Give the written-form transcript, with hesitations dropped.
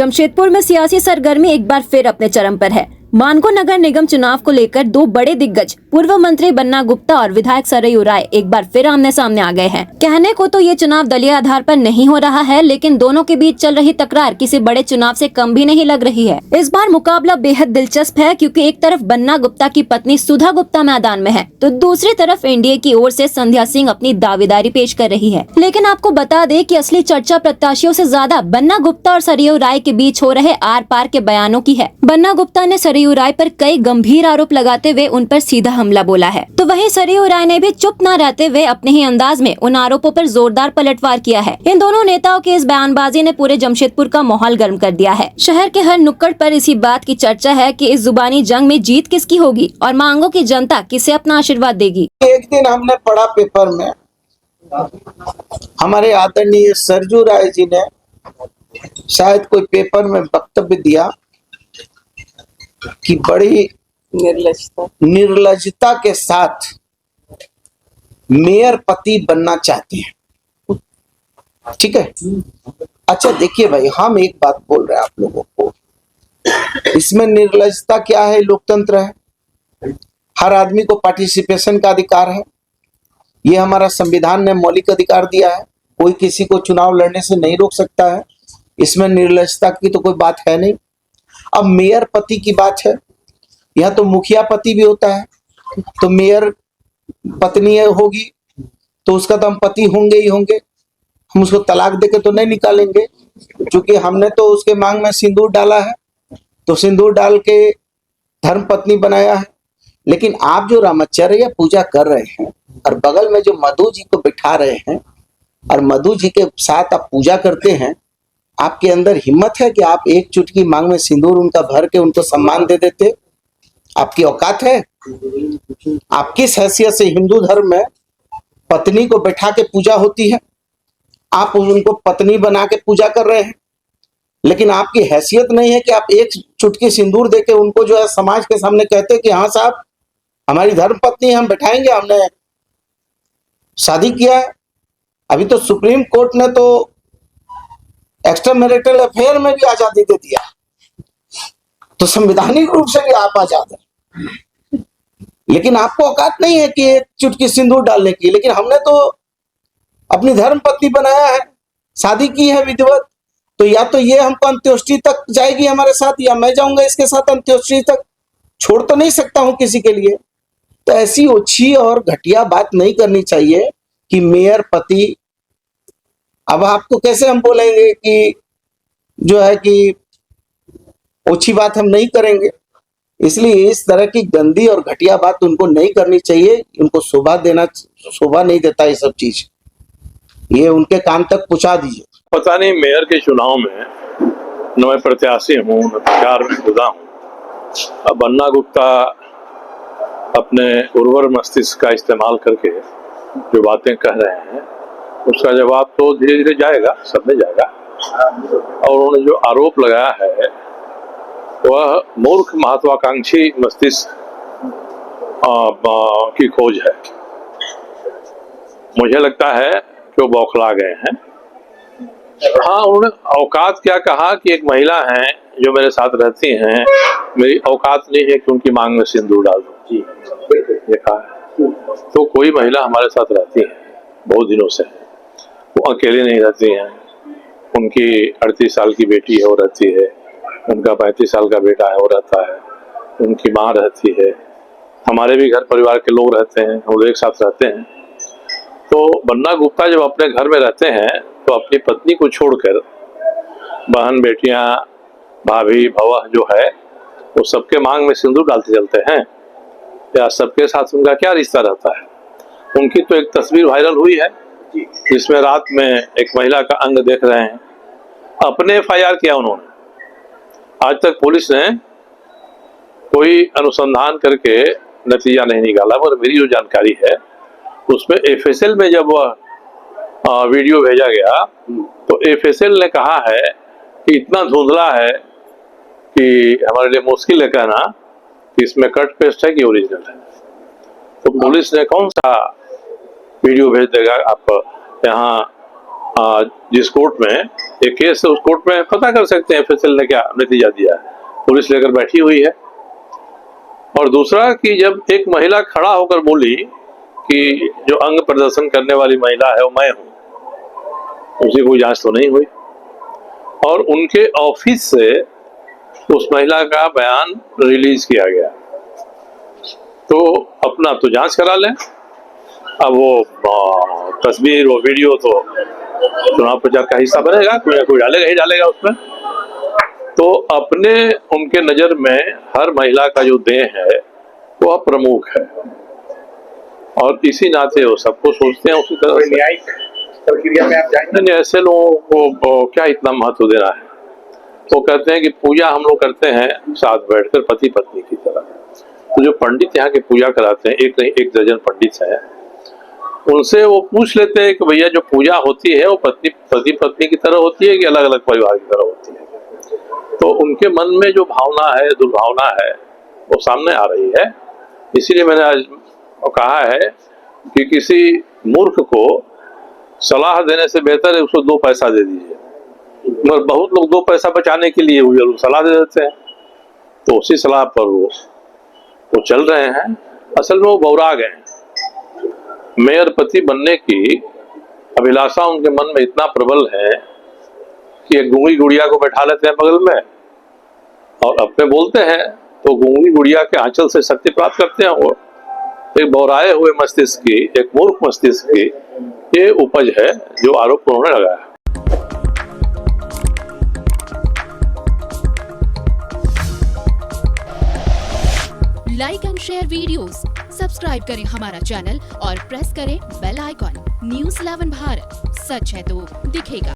जमशेदपुर में सियासी सरगर्मी एक बार फिर अपने चरम पर है। मानगो नगर निगम चुनाव को लेकर दो बड़े दिग्गज पूर्व मंत्री बन्ना गुप्ता और विधायक सरयू राय एक बार फिर आमने सामने आ गए हैं। कहने को तो ये चुनाव दलीय आधार पर नहीं हो रहा है, लेकिन दोनों के बीच चल रही तकरार किसी बड़े चुनाव से कम भी नहीं लग रही है। इस बार मुकाबला बेहद दिलचस्प है, क्योंकि एक तरफ बन्ना गुप्ता की पत्नी सुधा गुप्ता मैदान में है, तो दूसरी तरफ एनडीए की ओर से संध्या सिंह अपनी दावेदारी पेश कर रही है। लेकिन आपको बता दें कि असली चर्चा प्रत्याशियों से ज्यादा बन्ना गुप्ता और सरयू राय के बीच हो रहे आर पार के बयानों की है। बन्ना गुप्ता ने सरयू राय पर कई गंभीर आरोप लगाते हुए उन पर सीधा हमला बोला है, तो वहीं सरयू राय ने भी चुप न रहते हुए अपने ही अंदाज में उन आरोपों पर जोरदार पलटवार किया है। इन दोनों नेताओं की इस बयानबाजी ने पूरे जमशेदपुर का माहौल गर्म कर दिया है। शहर के हर नुक्कड़ पर इसी बात की चर्चा है कि इस जुबानी जंग में जीत किसकी होगी और मांगो की जनता किसे अपना आशीर्वाद देगी। एक दिन हमने पढ़ा पेपर में, हमारे आदरणीय सरयू राय जी ने शायद कोई पेपर में वक्तव्य दिया कि बड़ी निर्लजता के साथ मेयर पति बनना चाहते हैं। ठीक है, अच्छा देखिए भाई, हम एक बात बोल रहे हैं आप लोगों को, इसमें निर्लजता क्या है? लोकतंत्र है, हर आदमी को पार्टिसिपेशन का अधिकार है, ये हमारा संविधान ने मौलिक अधिकार दिया है, कोई किसी को चुनाव लड़ने से नहीं रोक सकता है, इसमें निर्लजता की तो कोई बात है नहीं। अब मेयर पति की बात है, यहाँ तो मुखिया पति भी होता है, तो मेयर पत्नी होगी तो उसका तो हम पति होंगे ही होंगे, हम उसको तलाक देके तो नहीं निकालेंगे, क्योंकि हमने तो उसके मांग में सिंदूर डाला है, तो सिंदूर डाल के धर्म पत्नी बनाया है। लेकिन आप जो रामचर्या पूजा कर रहे हैं और बगल में जो मधु जी को बिठा रहे हैं और मधु जी के साथ आप पूजा करते हैं, आपके अंदर हिम्मत है कि आप एक चुटकी मांग में सिंदूर उनका भर के उनको सम्मान दे देते? आपकी औकात है? आप किस हैसियत से हिंदू धर्म में पत्नी को बैठा के पूजा होती है, आप उनको पत्नी बना के पूजा कर रहे हैं, लेकिन आपकी हैसियत नहीं है कि आप एक चुटकी सिंदूर देके उनको जो है समाज के सामने कहते कि हाँ साहब हमारी धर्म पत्नी हम बैठाएंगे, हमने शादी किया है। अभी तो सुप्रीम कोर्ट ने तो एक्स्ट्रा मैरिटल अफेयर में भी आजादी दे दिया, तो संवैधानिक रूप से भी आप आजाद हैं, लेकिन आपको औकात नहीं है कि एक चुटकी सिंदूर डालने की। लेकिन हमने तो अपनी धर्म पत्नी बनाया है, शादी की है विधिवत, तो या तो ये हमको अंत्येष्टि तक जाएगी हमारे साथ, या मैं जाऊंगा इसके साथ अंत्येष्टि तक, छोड़ तो नहीं सकता हूं किसी के लिए। तो ऐसी ओछी और घटिया बात नहीं करनी चाहिए कि मेयर पति। अब आपको कैसे हम बोलेंगे कि जो है कि ओछी बात हम नहीं करेंगे, इसलिए इस तरह की गंदी और घटिया बात उनको नहीं करनी चाहिए, उनको शोभा नहीं देता ये सब चीज, ये उनके कान तक पहुंचा दीजिए। पता नहीं, मेयर के चुनाव में न मैं प्रत्याशी हूँ न प्रचार में खुदा हूँ। अब बन्ना गुप्ता अपने उर्वर मस्तिष्क का इस्तेमाल करके जो बातें कह रहे हैं उसका जवाब तो धीरे धीरे जाएगा, सब में जाएगा। और उन्होंने जो आरोप लगाया है वह मूर्ख महत्वाकांक्षी मस्तिष्क की खोज है। मुझे लगता है कि वो बौखला गए हैं। हाँ, उन्होंने औकात क्या कहा कि एक महिला है जो मेरे साथ रहती हैं, मेरी औकात नहीं है कि उनकी मांग में सिंदूर डाल दूं। देखा है, तो कोई महिला हमारे साथ रहती है बहुत दिनों से, वो अकेले नहीं रहती हैं, उनकी 38 साल की बेटी है वो रहती है, उनका 35 साल का बेटा है वो रहता है, उनकी माँ रहती है, हमारे भी घर परिवार के लोग रहते हैं, हम लोग एक साथ रहते हैं। तो बन्ना गुप्ता जब अपने घर में रहते हैं तो अपनी पत्नी को छोड़कर बहन बेटियां भाभी भवा जो है वो सबके मांग में सिंदूर डालते चलते हैं, या सबके साथ उनका क्या रिश्ता रहता है? उनकी तो एक तस्वीर वायरल हुई है जिसमें रात में एक महिला का अंग देख रहे हैं, अपने FIR किया उन्होंने। आज तक पुलिस ने कोई अनुसंधान करके नतीजा नहीं निकाला, पर मेरी जो जानकारी है उसमें FSL में जब वह वीडियो भेजा गया तो FSL ने कहा है कि इतना धुंधला है कि हमारे लिए मुश्किल है कहना कि इसमें कट पेस्ट है कि ओरिजिनल है। तो पुलिस ने कौन सा वीडियो भेज देगा आप यहाँ जिस कोर्ट में एक केस उस कोर्ट में पता कर सकते हैं फैसल ने क्या नतीजा दिया है, पुलिस लेकर बैठी हुई है। और दूसरा कि जब एक महिला खड़ा होकर बोली कि जो अंग प्रदर्शन करने वाली महिला है वो मैं हूं, उसकी कोई जांच तो नहीं हुई। और उनके ऑफिस से उस महिला का बयान रिलीज किया गया, तो अपना तो जांच करा लें। अब वो तस्वीर वो वीडियो तो चुनाव प्रचार का हिस्सा बनेगा, कोई ना कोई डालेगा ही डालेगा उसमें। तो अपने उनके नजर में हर महिला का जो देह है वो प्रमुख है, और इसी नाते वो सबको सोचते हैं उसी तरह से। न्यायिक प्रक्रिया में आप जाएंगे? नहीं, ऐसे लोगों को क्या इतना महत्व देना है। तो कहते हैं कि पूजा हम लोग करते हैं साथ बैठकर पति पत्नी की तरह। तो जो पंडित यहाँ के पूजा कराते हैं, एक नहीं एक दर्जन पंडित हैं, उनसे वो पूछ लेते हैं कि भैया जो पूजा होती है वो पति पत्नी की तरह होती है कि अलग अलग परिवार की तरह होती है। तो उनके मन में जो भावना है, दुर्भावना है, वो सामने आ रही है। इसीलिए मैंने आज कहा है कि किसी मूर्ख को सलाह देने से बेहतर है उसको 2 पैसा दे दीजिए। मगर बहुत लोग 2 पैसा बचाने के लिए वो जरूर सलाह दे देते हैं, तो उसी सलाह पर वो चल रहे हैं। असल में वो बौरा गए हैं। मेयर पति बनने की अभिलाषा उनके मन में इतना प्रबल है कि एक गूंगी गुड़िया को बैठा लेते हैं बगल में और अपने बोलते हैं, तो गूंगी गुड़िया के आंचल से शक्ति प्राप्त करते हैं। वो एक बौराए हुए मस्तिष्क की, एक मूर्ख मस्तिष्क की ये उपज है जो आरोप उन्होंने लगाया। Like and share videos, subscribe करें हमारा चैनल और प्रेस करें बेल आइकॉन। News 11 भारत, सच है तो दिखेगा।